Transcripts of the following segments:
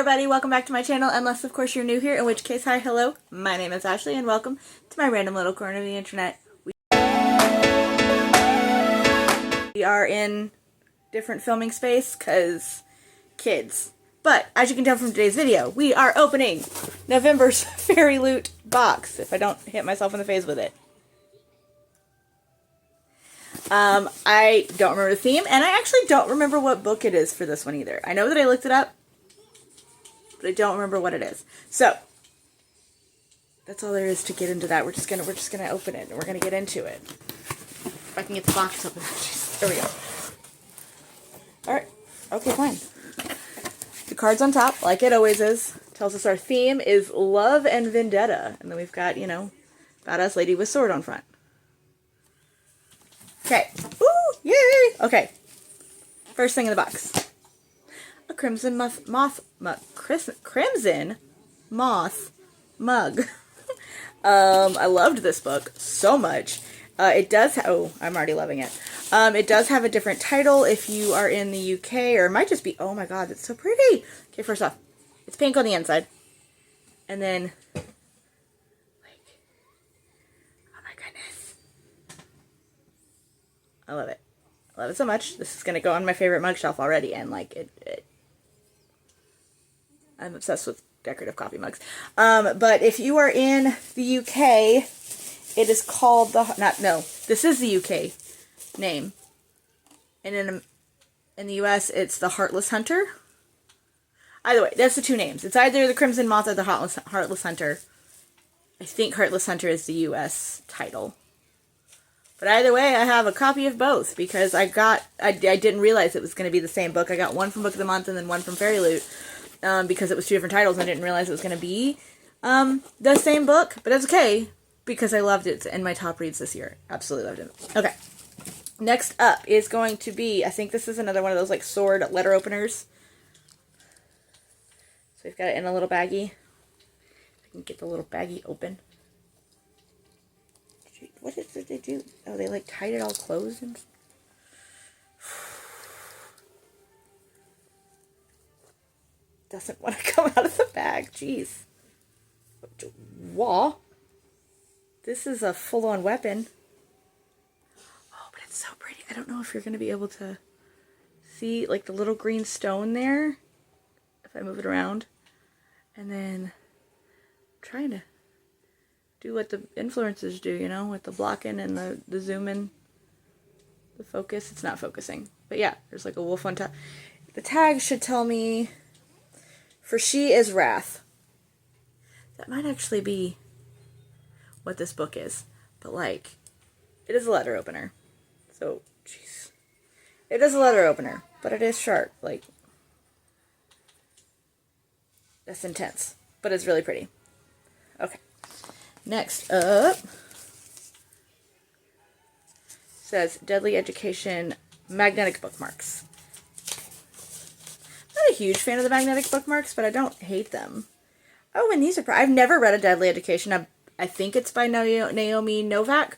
everybody, welcome back to my channel, unless of course you're new here, in which case, hi, hello, my name is Ashley, and welcome to my random little corner of the internet. We are in different filming space, because kids. But, as you can tell from today's video, we are opening November's Fairyloot box, if I don't hit myself in the face with it. I don't remember the theme, and I actually don't remember what book it is for this one either. I know that I looked it up, but I don't remember what it is. So, that's all there is to get into that. We're just gonna open it, and we're gonna get into it. If I can get the box open. There we go. Alright. Okay, fine. The card's on top, like it always is. Tells us our theme is love and vendetta. And then we've got, you know, badass lady with sword on front. Okay. Ooh, yay! Okay. First thing in the box. A crimson crimson moth mug. I loved this book so much. It does oh, I'm already loving it. It does have a different title if you are in the UK, or it might just be, oh my god, it's so pretty. Okay, first off, it's pink on the inside. And then, like, oh my goodness. I love it. I love it so much. This is going to go on my favorite mug shelf already, and like, I'm obsessed with decorative coffee mugs. But if you are in the UK, it is called this is the UK name. And in the US, it's the Heartless Hunter. Either way, that's the two names. It's either the Crimson Moth or the Heartless Hunter. I think Heartless Hunter is the US title. But either way, I have a copy of both because I didn't realize it was going to be the same book. I got one from Book of the Month and then one from Fairyloot. Because it was two different titles, and I didn't realize it was going to be the same book, but it's okay, because I loved it, and my top reads this year. Absolutely loved it. Okay, next up is going to be, I think this is another one of those, like, sword letter openers. So we've got it in a little baggie. I can get the little baggie open. What did they do? Oh, they, like, tied it all closed and... doesn't want to come out of the bag. Jeez. Wah. This is a full-on weapon. Oh, but it's so pretty. I don't know if you're going to be able to see, like, the little green stone there. If I move it around. And then I'm trying to do what the influencers do, you know, with the blocking and the zoom in. The focus. It's not focusing. But yeah, there's like a wolf on top. The tag should tell me... For she is wrath. That might actually be what this book is. But, like, it is a letter opener. So, jeez. It is a letter opener. But it is sharp. Like, that's intense. But it's really pretty. Okay. Next up. Says, Deadly Education Magnetic Bookmarks. I'm not a huge fan of the magnetic bookmarks, but I don't hate them. Oh, and these are... I've never read A Deadly Education. I think it's by Naomi Novak.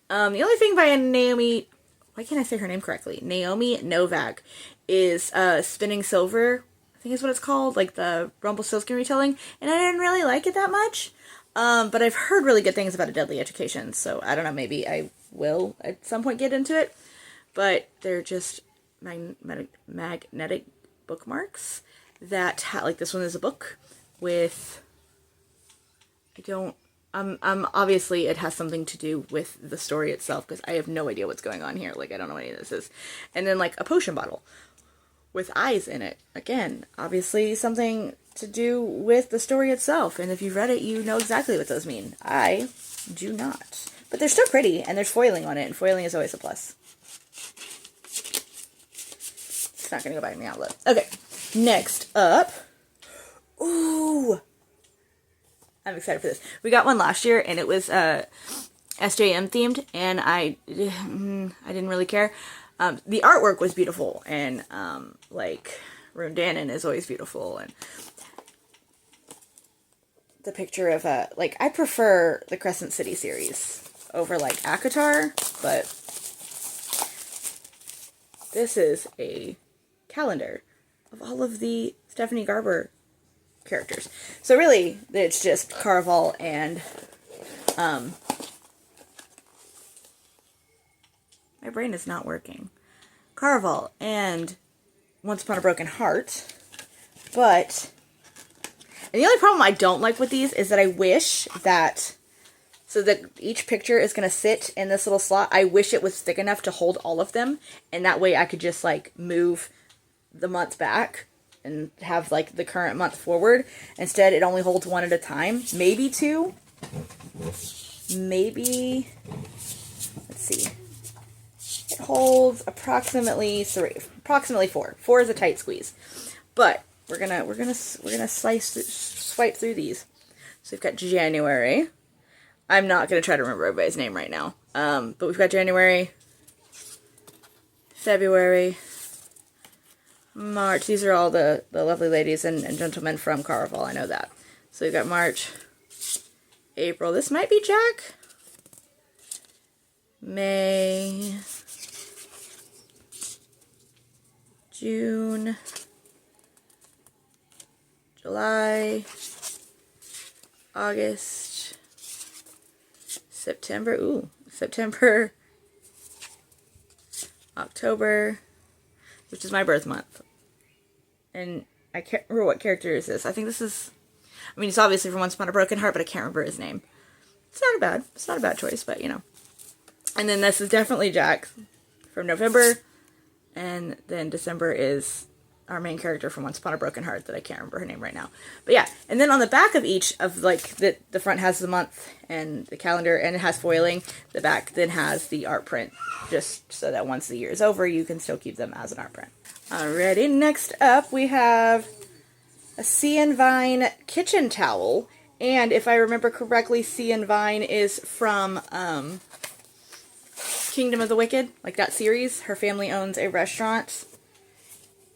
The only thing by Naomi... Why can't I say her name correctly? Naomi Novak is Spinning Silver, I think is what it's called. Like the Rumpelstiltskin retelling. And I didn't really like it that much. But I've heard really good things about A Deadly Education. So, I don't know. Maybe I will at some point get into it. But they're just magnetic bookmarks that like this one is a book with obviously it has something to do with the story itself, because I have no idea what's going on here. Like, I don't know what any of this is. And then like a potion bottle with eyes in it. Again, obviously something to do with the story itself, and if you've read it, you know exactly what those mean. I do not. But they're still pretty, and there's foiling on it, and foiling is always a plus. It's not going to go back in the outlet. Okay, next up. Ooh! I'm excited for this. We got one last year, and it was SJM themed, and I didn't really care. The artwork was beautiful, and like, Rune Dannon is always beautiful, and the picture of, like, I prefer the Crescent City series over, like, ACOTAR, but this is a calendar of all of the Stephanie Garber characters. So really, it's just Caraval and, my brain is not working. Caraval and Once Upon a Broken Heart. But, and the only problem I don't like with these is that I wish that, so that each picture is going to sit in this little slot, I wish it was thick enough to hold all of them, and that way I could just, like, move the months back and have, like, the current month forward. Instead, it only holds one at a time. Maybe two. Maybe, let's see. It holds approximately three, approximately four. Four is a tight squeeze. But we're gonna swipe through these. So we've got January. I'm not gonna try to remember everybody's name right now. But we've got January, February, March. These are all the lovely ladies and gentlemen from Caraval. I know that. So we've got March, April. This might be Jack. May, June, July, August, September, September, October, which is my birth month. And I can't remember what character is this. I think this is, I mean, it's obviously from Once Upon a Broken Heart, but I can't remember his name. It's not a bad choice, but you know. And then this is definitely Jack from November, and then December is our main character from Once Upon a Broken Heart that I can't remember her name right now. But yeah, and then on the back of each of, like, the front has the month and the calendar, and it has foiling. The back then has the art print, just so that once the year is over, you can still keep them as an art print. Alrighty, next up we have a Sea and Vine kitchen towel. And if I remember correctly, Sea and Vine is from Kingdom of the Wicked, like that series. Her family owns a restaurant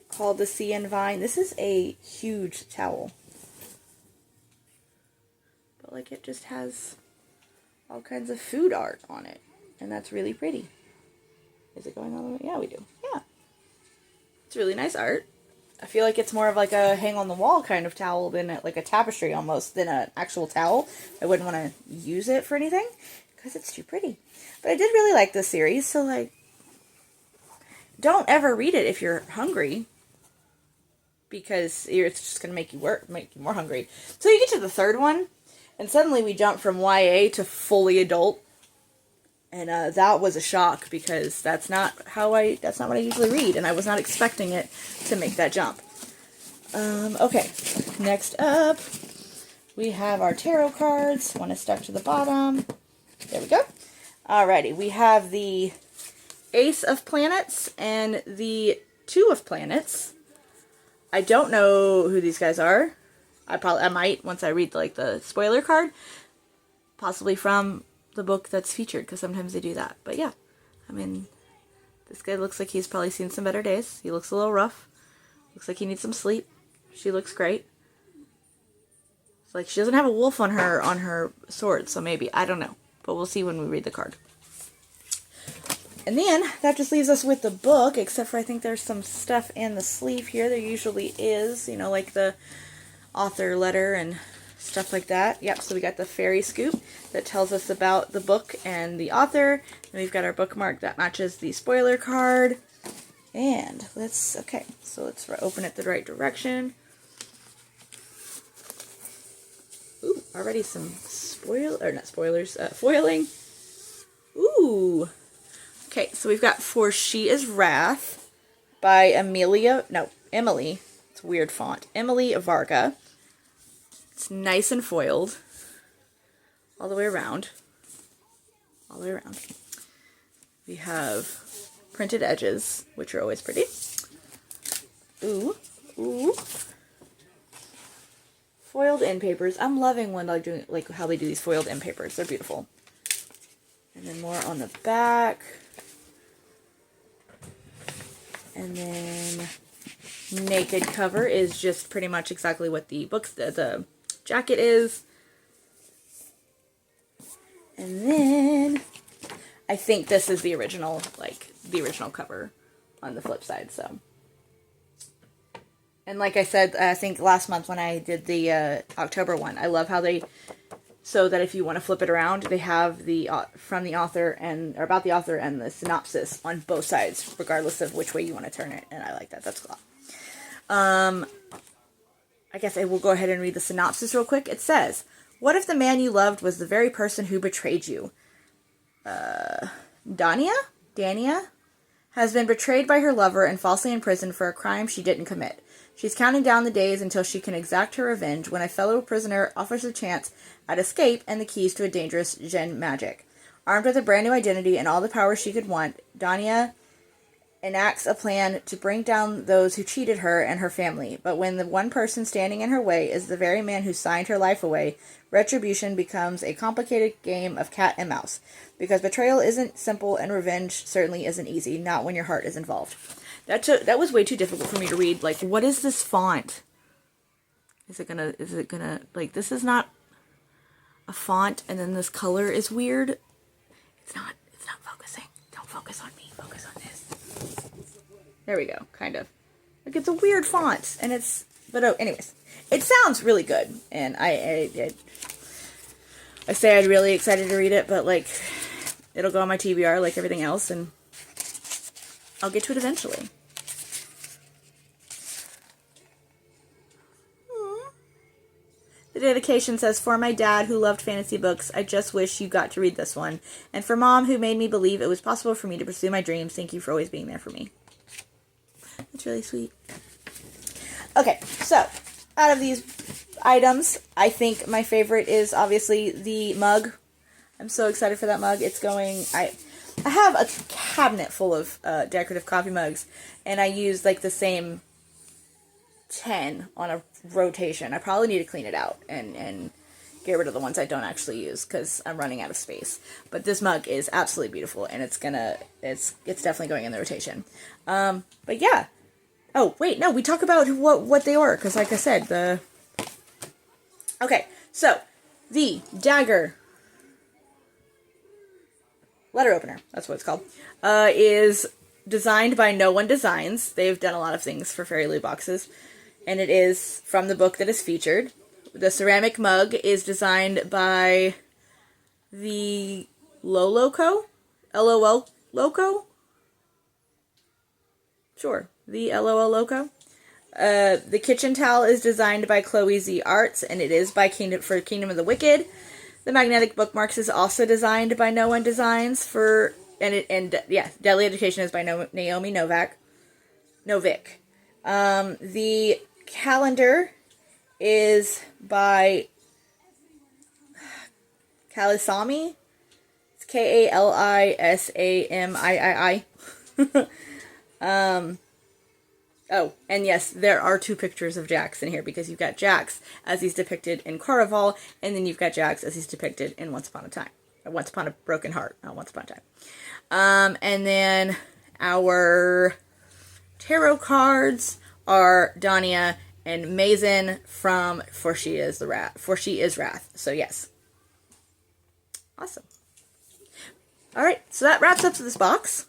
called the Sea and Vine. This is a huge towel. But like it just has all kinds of food art on it. And that's really pretty. Is it going all the way? Yeah, we do. Yeah. It's really nice art. I feel like it's more of like a hang on the wall kind of towel than like a tapestry almost than an actual towel. I wouldn't want to use it for anything because it's too pretty. But I did really like this series, so like, don't ever read it if you're hungry, because it's just going to make you more hungry. So you get to the third one, and suddenly we jump from YA to fully adult, and that was a shock, because that's not what I usually read, and I was not expecting it to make that jump. Okay, next up, we have our tarot cards. One is stuck to the bottom. There we go. Alrighty, we have the Ace of Planets and the Two of Planets. I don't know who these guys are. I might once I read like the spoiler card, possibly from the book that's featured, because sometimes they do that. But yeah, I mean, this guy looks like he's probably seen some better days. He looks a little rough. Looks like he needs some sleep. She looks great. It's like she doesn't have a wolf on her sword, so maybe, I don't know. But we'll see when we read the card. And then, that just leaves us with the book, except for I think there's some stuff in the sleeve here. There usually is, you know, like the author letter and stuff like that. Yep, so we got the fairy scoop that tells us about the book and the author. And we've got our bookmark that matches the spoiler card. And let's open it the right direction. Ooh, already some foiling. Ooh. Okay, so we've got For She Is Wrath by Emily. It's a weird font. Emily Varga. It's nice and foiled. All the way around. We have printed edges, which are always pretty. Ooh. Foiled end papers. I'm loving when they're doing, like, how they do these foiled end papers. They're beautiful. And then more on the back. And then naked cover is just pretty much exactly what the the jacket is. And then I think this is the original, like the original cover on the flip side, so. And like I said, I think last month when I did the October one, I love how they, so that if you want to flip it around, they have the from the author and or about the author and the synopsis on both sides, regardless of which way you want to turn it. And I like that. That's cool. I guess I will go ahead and read the synopsis real quick. It says, "What if the man you loved was the very person who betrayed you? Dania has been betrayed by her lover and falsely imprisoned for a crime she didn't commit. She's counting down the days until she can exact her revenge when a fellow prisoner offers a chance at escape and the keys to a dangerous Gen magic. Armed with a brand new identity and all the power she could want, Dania enacts a plan to bring down those who cheated her and her family. But when the one person standing in her way is the very man who signed her life away, retribution becomes a complicated game of cat and mouse. Because betrayal isn't simple and revenge certainly isn't easy, not when your heart is involved." That was way too difficult for me to read. Like, what is this font? Is it gonna, like, this is not a font, and then this color is weird. It's not focusing. Don't focus on me, focus on this. There we go, kind of. Like, it's a weird font, and it's, but oh, anyways. It sounds really good, and I say I'm really excited to read it, but, like, it'll go on my TBR like everything else, and I'll get to it eventually. The dedication says, "For my dad who loved fantasy books, I just wish you got to read this one. And for Mom who made me believe it was possible for me to pursue my dreams, thank you for always being there for me." That's really sweet. Okay, so out of these items, I think my favorite is obviously the mug. I'm so excited for that mug. It's going, I have a cabinet full of decorative coffee mugs, and I use like the same 10 on a rotation. I probably need to clean it out and get rid of the ones I don't actually use because I'm running out of space. But this mug is absolutely beautiful, and it's definitely going in the rotation. But yeah. Oh, wait, no, we talk about what they are, because like I said, okay, so the dagger letter opener, that's what it's called, is designed by No One Designs. They've done a lot of things for Fairyloot boxes, and it is from the book that is featured. The ceramic mug is designed by the LOLOCO? LOL Loco? Sure, the LOL Loco. The kitchen towel is designed by Chloe Z Arts, and it is by Kingdom of the Wicked. The magnetic bookmarks is also designed by No One Designs Deadly Education is by Naomi Novik. The calendar is by Kalisami. It's Kalisamii. Oh, and yes, there are 2 pictures of Jax in here, because you've got Jax as he's depicted in Caraval, and then you've got Jax as he's depicted in Once Upon a Time. Once Upon a Broken Heart, not Once Upon a Time. And then our tarot cards are Dania and Mazen from For She Is Wrath. So yes. Awesome. Alright, so that wraps up this box.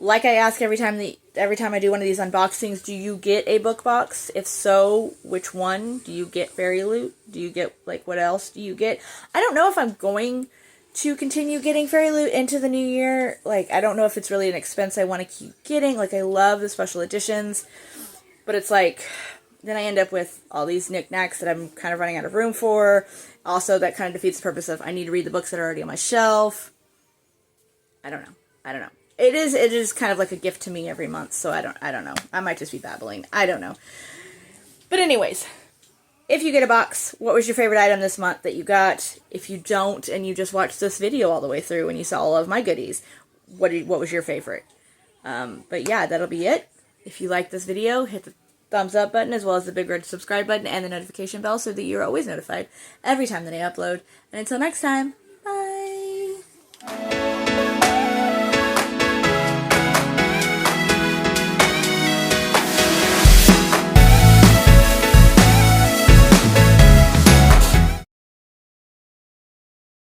Like I ask every time I do one of these unboxings, do you get a book box? If so, which one? Do you get Fairyloot? Do you get, like, what else do you get? I don't know if I'm going to continue getting Fairyloot into the new year. Like, I don't know if it's really an expense I want to keep getting. Like, I love the special editions, but it's like, then I end up with all these knickknacks that I'm kind of running out of room for. Also, that kind of defeats the purpose of I need to read the books that are already on my shelf. I don't know. It is kind of like a gift to me every month, so I don't know. I might just be babbling. I don't know. But anyways, if you get a box, what was your favorite item this month that you got? If you don't, and you just watched this video all the way through and you saw all of my goodies, what was your favorite? But yeah, that'll be it. If you like this video, hit the thumbs up button as well as the big red subscribe button and the notification bell so that you're always notified every time that I upload. And until next time, bye!